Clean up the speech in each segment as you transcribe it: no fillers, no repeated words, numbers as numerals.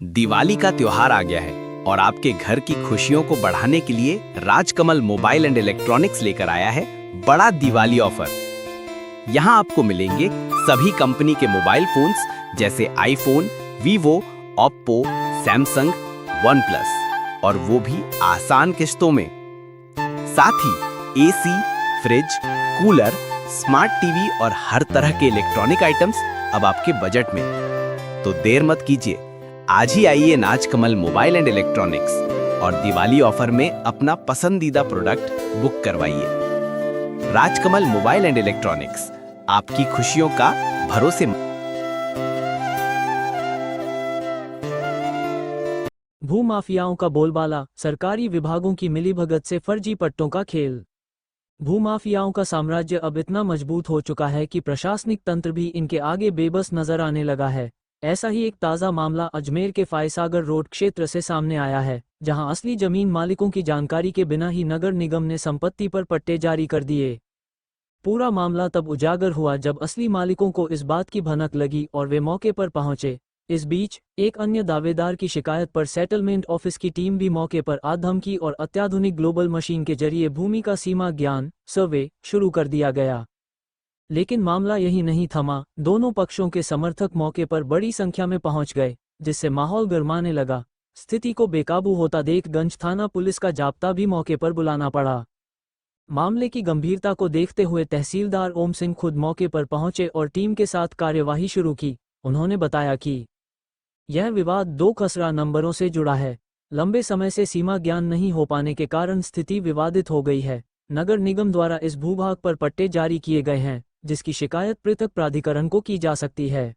दिवाली का त्योहार आ गया है और आपके घर की खुशियों को बढ़ाने के लिए राजकमल मोबाइल एंड इलेक्ट्रॉनिक्स लेकर आया है बड़ा दिवाली ऑफर। यहाँ आपको मिलेंगे सभी कंपनी के मोबाइल फोन्स जैसे iPhone, Vivo, Oppo, Samsung, OnePlus और वो भी आसान किस्तों में। साथ ही AC, fridge, cooler, smart TV और हर तरह के इलेक्ट्रॉनिक आइटम्स अब आपके बजट में। तो देर मत कीजिए, आज ही आइए राजकमल मोबाइल एंड इलेक्ट्रॉनिक्स और दिवाली ऑफर में अपना पसंदीदा प्रोडक्ट बुक करवाइए। राजकमल मोबाइल एंड इलेक्ट्रॉनिक्स, आपकी खुशियों का भरोसे। भूमाफियाओं का बोलबाला, सरकारी विभागों की मिलीभगत से फर्जी पट्टों का खेल। भूमाफियाओं का साम्राज्य अब इतना मजबूत हो चुका है कि प्रशासनिक तंत्र भी इनके आगे बेबस नजर आने लगा है। ऐसा ही एक ताज़ा मामला अजमेर के फायसागर रोड क्षेत्र से सामने आया है, जहां असली जमीन मालिकों की जानकारी के बिना ही नगर निगम ने संपत्ति पर पट्टे जारी कर दिए। पूरा मामला तब उजागर हुआ जब असली मालिकों को इस बात की भनक लगी और वे मौके पर पहुंचे। इस बीच एक अन्य दावेदार की शिकायत पर सेटलमेंट ऑफिस की टीम भी मौके पर आधमकी और अत्याधुनिक ग्लोबल मशीन के जरिए भूमि का सीमा ज्ञान सर्वे शुरू कर दिया गया। लेकिन मामला यही नहीं थमा, दोनों पक्षों के समर्थक मौके पर बड़ी संख्या में पहुंच गए, जिससे माहौल गरमाने लगा। स्थिति को बेकाबू होता देख गंज थाना पुलिस का जाब्ता भी मौके पर बुलाना पड़ा। मामले की गंभीरता को देखते हुए तहसीलदार ओम सिंह खुद मौके पर पहुंचे और टीम के साथ कार्यवाही शुरू की। उन्होंने बताया कि यह विवाद 2 खसरा नंबरों से जुड़ा है। लंबे समय से सीमा ज्ञान नहीं हो पाने के कारण स्थिति विवादित हो गई है। नगर निगम द्वारा इस भूभाग पर पट्टे जारी किए गए हैं, जिसकी शिकायत पृथक प्राधिकरण को की जा सकती है।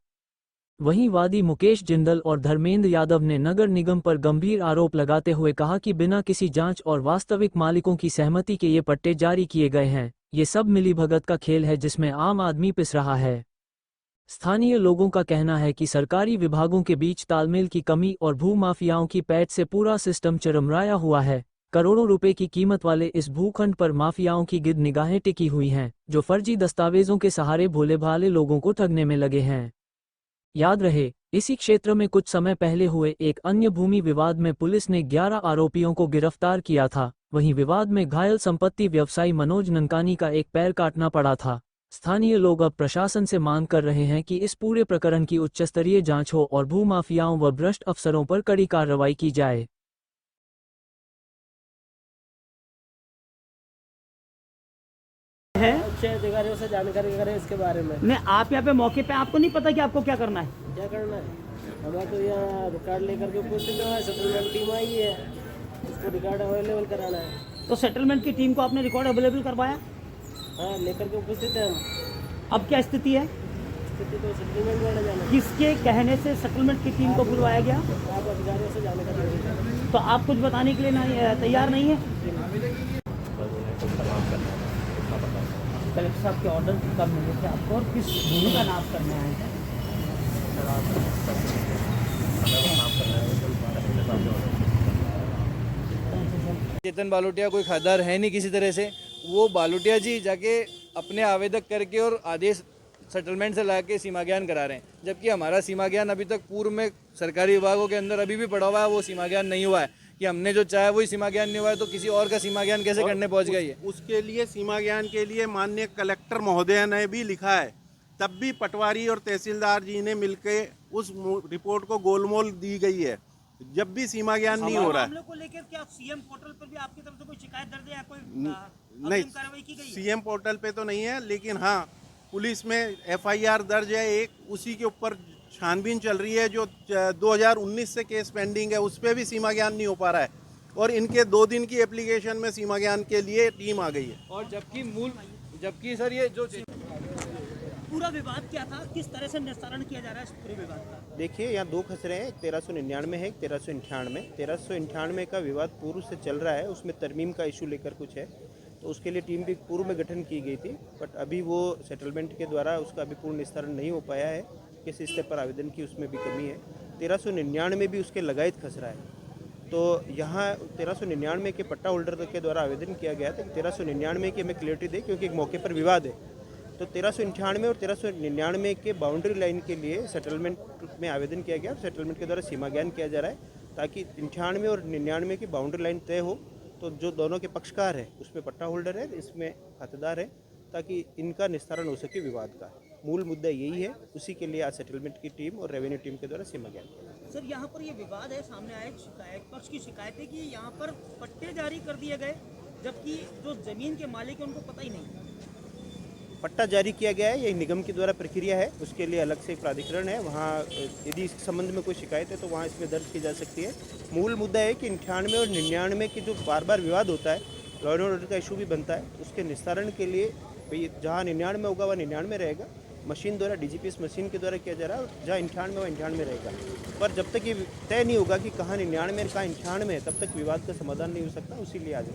वहीं वादी मुकेश जिंदल और धर्मेंद्र यादव ने नगर निगम पर गंभीर आरोप लगाते हुए कहा कि बिना किसी जांच और वास्तविक मालिकों की सहमति के ये पट्टे जारी किए गए हैं। ये सब मिलीभगत का खेल है जिसमें आम आदमी पिस रहा है। स्थानीय लोगों का कहना है कि सरकारी विभागों के बीच तालमेल की कमी और भूमाफियाओं की पैठ से पूरा सिस्टम चरमराया हुआ है। करोड़ों रुपए की कीमत वाले इस भूखंड पर माफियाओं की गिद्ध निगाहें टिकी हुई हैं, जो फर्जी दस्तावेजों के सहारे भोले भाले लोगों को ठगने में लगे हैं। याद रहे, इसी क्षेत्र में कुछ समय पहले हुए एक अन्य भूमि विवाद में पुलिस ने 11 आरोपियों को गिरफ्तार किया था। वहीं विवाद में घायल संपत्ति व्यवसायी मनोज ननकानी का एक पैर काटना पड़ा था। स्थानीय लोग अब प्रशासन से मांग कर रहे हैं कि इस पूरे प्रकरण की उच्चस्तरीय जांच हो और भूमाफियाओं व भ्रष्ट अफसरों पर कड़ी कार्रवाई की जाए। है अच्छे अधिकारियों से जानकारी करें इसके बारे में। नहीं, आप यहाँ पे मौके पे आपको नहीं पता कि आपको क्या करना है? क्या करना है? हमारा तो यहाँ रिकॉर्ड लेकर के उपस्थित है, सेटलमेंट टीम आई है, उसको रिकॉर्ड अवेलेबल कराना है। तो सेटलमेंट की टीम को आपने रिकॉर्ड अवेलेबल करवाया? हाँ, लेकर के उपस्थित है हम। अब क्या स्थिति है? स्थिति तो सेटलमेंट वाले जाना। किसके कहने से सेटलमेंट की टीम को बुलवाया गया? आप अधिकारियों से जानकारी करें। तो आप कुछ बताने के लिए तैयार नहीं है? कलेक्टर साहब के ऑर्डर कब मिले थे आपको और किस भूमि का नाप करने आए थे? चेतन बालोटिया कोई खासदार है नहीं किसी तरह से। वो बालोटिया जी जाके अपने आवेदक करके और आदेश सेटलमेंट से ला के सीमा ज्ञान करा रहे हैं, जबकि हमारा सीमा ज्ञान अभी तक पूर्व में सरकारी विभागों के अंदर अभी भी पड़ा हुआ है। वो सीमा ज्ञान नहीं हुआ है कि हमने जो चाहा वही सीमा ज्ञान नहीं हुआ है, तो किसी और का सीमा ज्ञान कैसे करने पहुंच गई है? उसके लिए सीमा ज्ञान के लिए माननीय कलेक्टर महोदय ने भी लिखा है, तब भी पटवारी और तहसीलदार जी ने मिलकर उस रिपोर्ट को गोलमोल दी गई है, जब भी सीमा ज्ञान नहीं हो रहा है। को लेकर क्या सीएम पोर्टल पर भी आपकी तरफ से कोई शिकायत दर्ज है या कोई नहीं, कार्रवाई की गई? सीएम पोर्टल पे तो नहीं है, लेकिन हाँ पुलिस में एफआईआर दर्ज है एक, उसी के ऊपर छानबीन चल रही है। जो 2019 से केस पेंडिंग है उस पर भी सीमा ज्ञान नहीं हो पा रहा है, और इनके 2 दिन की एप्लीकेशन में सीमा ज्ञान के लिए टीम आ गई है। और जबकि सर ये जो पूरा विवाद क्या था, किस तरह से निस्तारण किया जा रहा है इस पूरे विवाद का? देखिए, यहाँ 2 खसरे हैं, एक 1399 है, एक 1398। 1398 का विवाद पूर्व से चल रहा है, उसमें तरमीम का इशू लेकर कुछ है, तो उसके लिए टीम भी पूर्व में गठन की गई थी, बट अभी वो सेटलमेंट के द्वारा उसका अभी पूर्ण निस्तारण नहीं हो पाया है। किस स्तर पर आवेदन की उसमें भी कमी है। 1399 भी उसके लगायत खसरा है, तो यहाँ 1399 के पट्टा होल्डर के द्वारा आवेदन किया गया था कि 1399 की हमें क्लियरिटी दे, क्योंकि एक मौके पर विवाद है। तो 1398 और 1399 के बाउंड्री लाइन के लिए सेटलमेंट में आवेदन किया गया और सेटलमेंट के द्वारा सीमा ज्ञान किया जा रहा है, ताकि 98 और 99 की बाउंड्री लाइन तय हो, तो जो दोनों के पक्षकार है उसमें पट्टा होल्डर है, इसमें खातेदार है, ताकि इनका निस्तारण हो सके विवाद का। मूल मुद्दा यही है, उसी के लिए आज सेटलमेंट की टीम और रेवेन्यू टीम के द्वारा सीमा ज्ञान किया। सर यहाँ पर ये विवाद है, सामने आया शिकायत पक्ष की शिकायत है कि यहाँ पर पट्टे जारी कर दिए गए, जबकि जो जमीन के मालिक है उनको पता ही नहीं। पट्टा जारी किया गया है, ये निगम के द्वारा प्रक्रिया है, उसके लिए अलग से एक प्राधिकरण है, वहाँ यदि इस संबंध में कोई शिकायत है तो वहाँ इसमें दर्ज की जा सकती है। मूल मुद्दा है कि 98 और 99 की जो बार बार विवाद होता है, लॉ एंड ऑर्डर का इशू भी बनता है, उसके निस्तारण के लिए भाई जहाँ 99 होगा वह 99 रहेगा, मशीन द्वारा DGPS मशीन के द्वारा किया जा रहा है, जहाँ 98 वह 98 रहेगा। पर जब तक ये तय नहीं होगा कि कहाँ 99 कहाँ 98 है, तब तक विवाद का समाधान नहीं हो सकता, उसी लिए आज